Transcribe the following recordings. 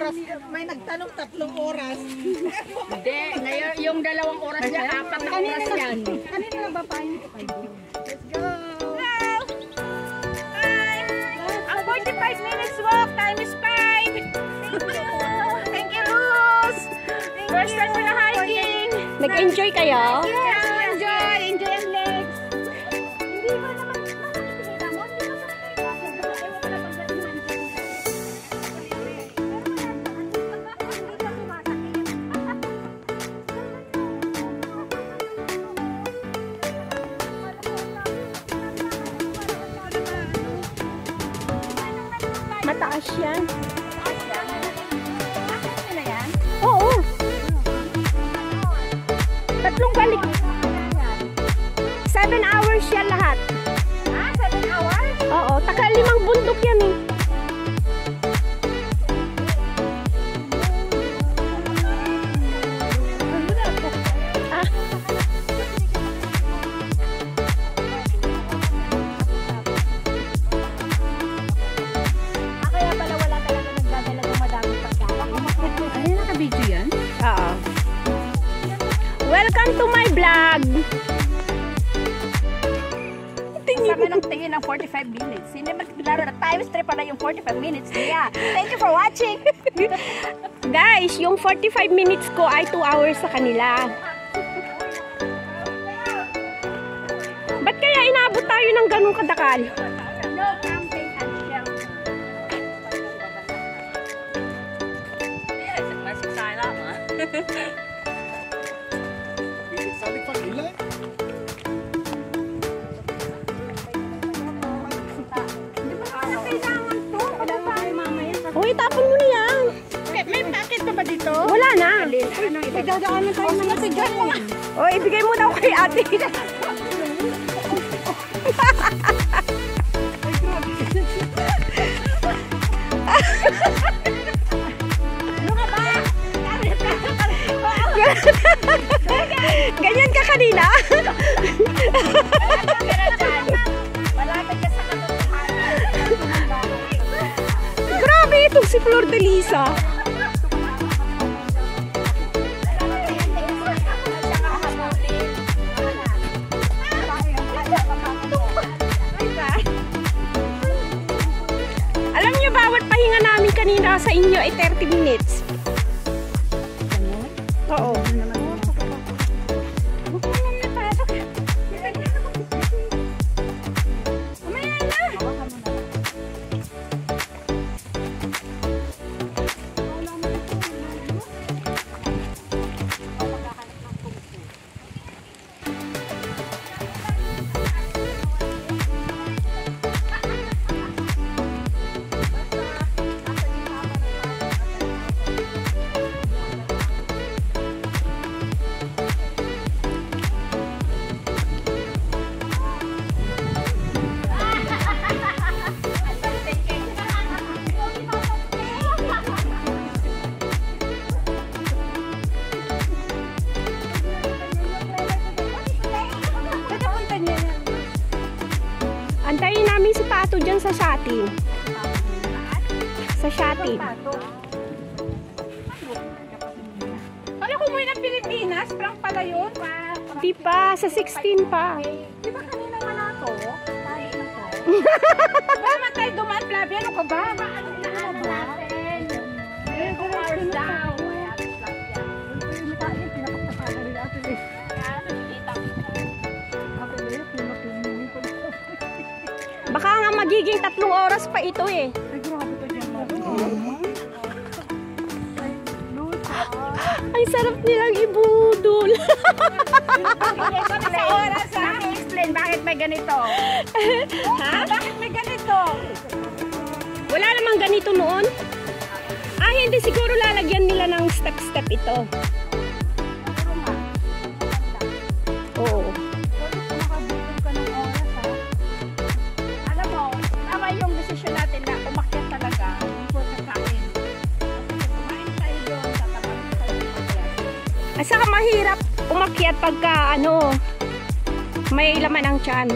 oras. May nagtanong 3 oras. Hindi, ngayon yung 2 oras niya, 4 na oras yan. Kanina na ba pa yun? Let's go! Ang 45 minutes walk, time is 5. Thank you, Luz. First time mo na hiking. Nag-enjoy kayo? Yes, enjoy. Enjoy ang legs. Hindi ba naman nakikita mo? Hindi ba Mataas yan. na yan? Oo. 3 balik. 7 hours yan lahat. Ah, 7 hours? Oo, taka 5 bundok yan eh. Ah. Kaya pala wala talaga nagdadala ng madaming pagkain. Ay, naka-video yan? Oo. Welcome to my vlog. Saka ng tingin ng 45 minutes. Hindi magklaro na times 3 pala yung 45 minutes niya. Thank you for watching. Guys, yung 45 minutes ko ay 2 hours sa kanila. Ba't kaya inaabot tayo ng ganung kadakal? No camping and shelter. Masuk sana ma. Uy, tapon mo na yan. May packet na ba dito? Wala na. Nagdadaanan tayo ng matigan mo. O, ibigay mo daw kay ate. Ganyan ka kanina? Malapit ka sa katotohanan. Grabe itong si Flor de Lisa. Alam niyo, bawat pahinga namin kanina sa inyo ay 30 minutes. Oo. Antayin namin si Pato dyan sa Shati. Sa Shati. Kala ko mo yun ng Pilipinas, prank pala yun. Di pa, sa 16 pa. Di ba kanina nga na to? Tayo na to. Ba naman tayo dumaan, Flavia? Ano ka ba? Ano natin? 2 hours down. Baka nga magiging 3 oras pa ito eh. Ay, sarap nilang ibudol. Sa oras, ha? I-explain bakit may ganito. Ha? Bakit may ganito? Wala namang ganito noon. Ah, hindi, siguro lalagyan nila ng step-step ito. Oo. Alam mo, tama yung decision natin na umakyat talaga before kakain. Kasi kumain tayo doon, tatapasin tayo ng umakyat. At saka mahirap umakyat pagka ano, may laman ang tiyan.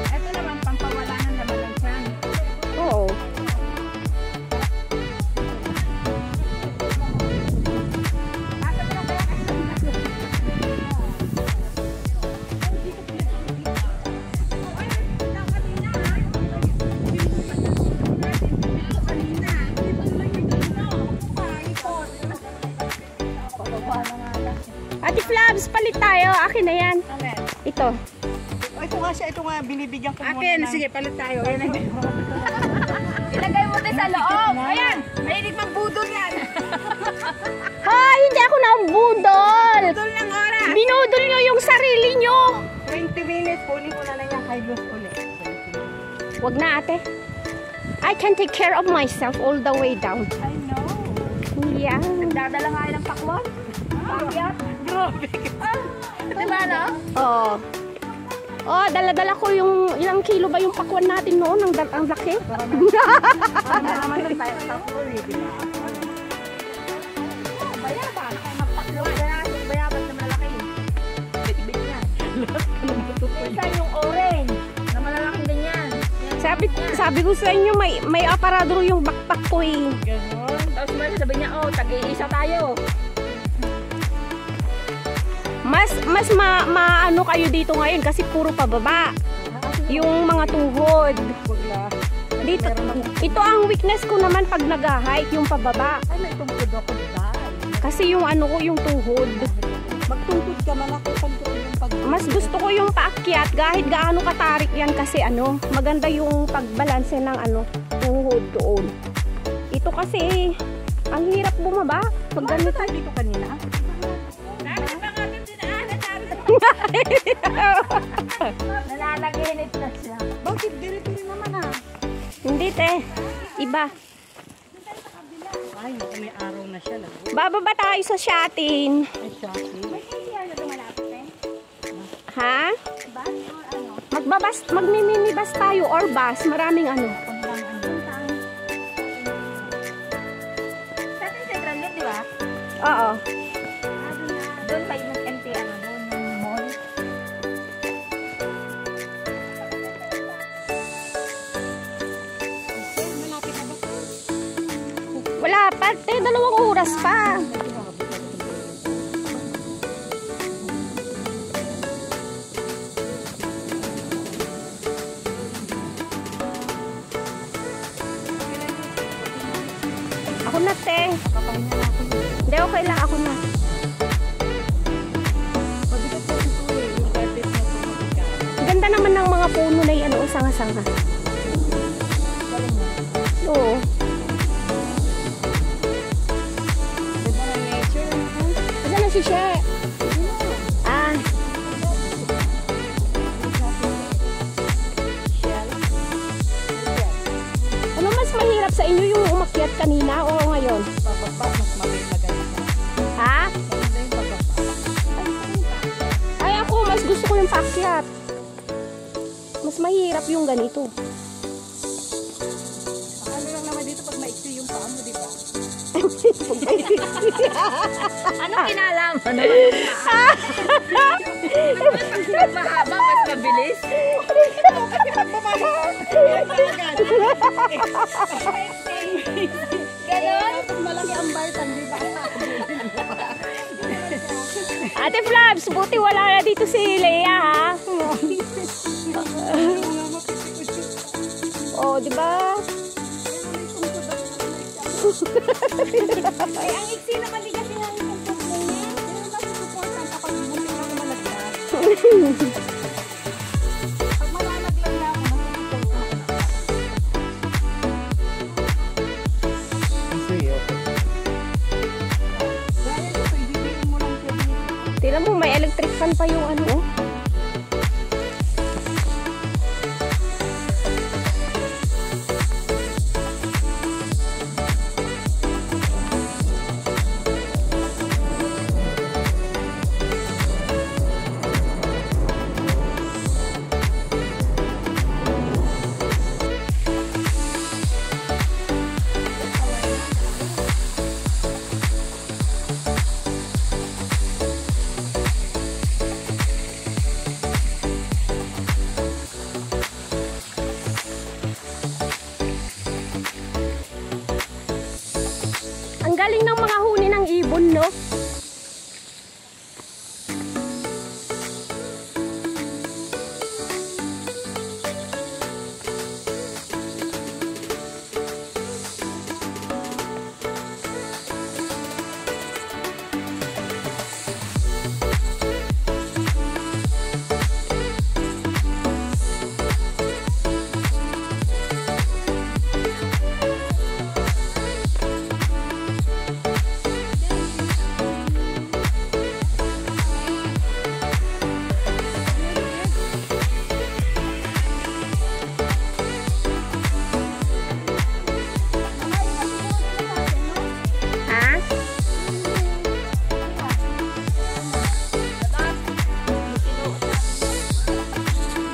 Ito naman, pampawala ng laman ng tiyan. Oo. akin na yan. Amen. Ito. Oh, ito nga siya, ito nga, binibigyan ko muna Akin, ng... sige, palit tayo. Yan ang ilagay mo din sa loob. Ayan, mahilig magbudol yan. Ay, hindi ako nabudol. Budol ng oras. Binudol nyo yung sarili nyo. 20 minutes, kunin ko na lang yung high loss ulit. Wag na ate. I can take care of myself all the way down. I know. Yeah. Dadala nga ng pakwan. Pagyat. Grabe. Diba, no? Oo. Oh, dala-dala ko yung ilang kilo ba yung pakwan natin noon, ang laki. Ano naman doon tayo sa puli, di ba? Bayaban. Bayaban na malaki. Bit-bit yan. Minsan yung orange na malalaking ganyan. Sabi ko sa inyo, may aparador yung backpack ko eh. Ganon. Tapos sabi niya, oh, tag-iisa tayo. Mas maano kayo dito ngayon kasi puro pababa. Yung mga tuhod. Dito, ito ang weakness ko naman pag nag-hike, yung pababa. Ay, may tungkod ako dahil. Kasi yung ano ko, yung tuhod. Magtungkod ka, malaki control yung pag... Mas gusto ko yung paakyat kahit gaano katarik yan kasi ano, maganda yung pagbalanse ng ano, tuhod doon. Ito kasi, ang hirap bumaba. Pag ganito. tayo dito kanina? Nalalaginit na siya. Bakit diri-diri naman ah? Hindi te, iba. Ay, may araw na siya. Bababa tayo sa Shatin. Ay, shopping. Ha? Magmi-minibus tayo or bus. Maraming ano. Sa atin sa Granlit, di ba? Oo. Doon pa yung MT, ano, doon yung mall. Wala pa. 2 oras pa. Ako na te. Hindi, okay lang. Ako na. Ganda naman ng mga puno na yan. O, sanga-sanga. Oo. Asan na si She? Ah. Ano mas mahirap sa inyo yung umakyat kanina o ngayon? Pababa, mas maganda. Ha? Maganda yung pababa. Ay ako, mas gusto ko yung paakyat. Mas mahirap yung ganito. Ano lang naman dito pag maiksi yung paa mo, di ba? Anong kinalaman naman? Mas mahaba, mas mabilis. Ganon? Malaki ang baitan, di ba? Ate Flaps, buti wala na dito si Lea ha. Oh, di ba? Ay, ang iksi naman din kasi ng support mo niya. Pero bakit supportan kapag buti na malaglag? Pag malalaglag na ako, nasusuportan. Sige, okay. Dahil ito, ibibigin mo lang siya dito. Tila mo, may electric fan pa yung ano. Oh.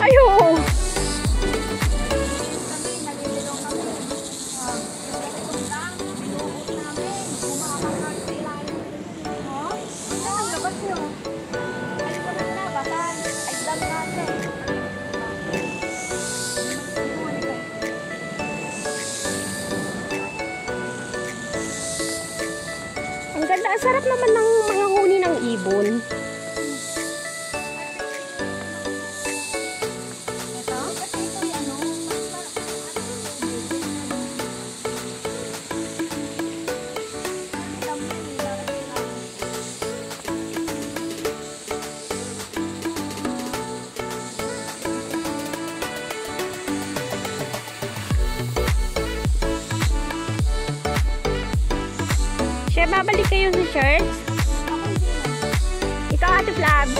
Ayo. Ang ganda, ang sarap naman ng mga huni ng ibon. Siya, babalik kayo sa church? Ikaw, Ate Flabs.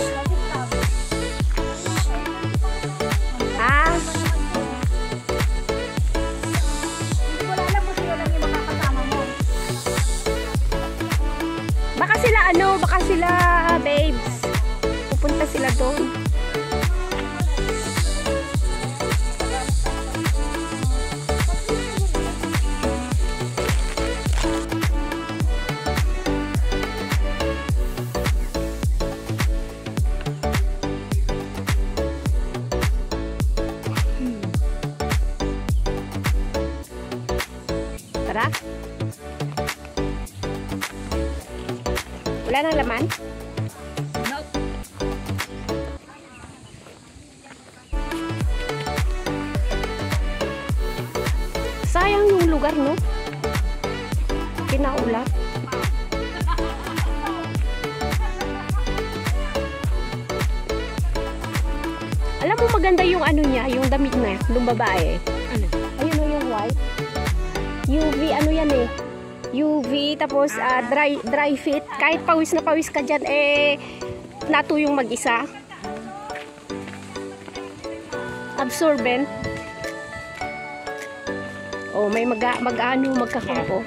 Ah, Wala na po sila lang yung makakasama mo. baka sila, babes. Pupunta sila doon. Tara. Wala nang laman? Sayang yung lugar, no? Kinaulat. Alam mo maganda yung ano niya, yung damit na, yung babae. Ayun o yung white. UV, ano yan eh. UV, tapos dry fit. Kahit pawis na pawis ka dyan, natuyong mag-isa. Absorbent. Oh, may mag-ano, magkakampo.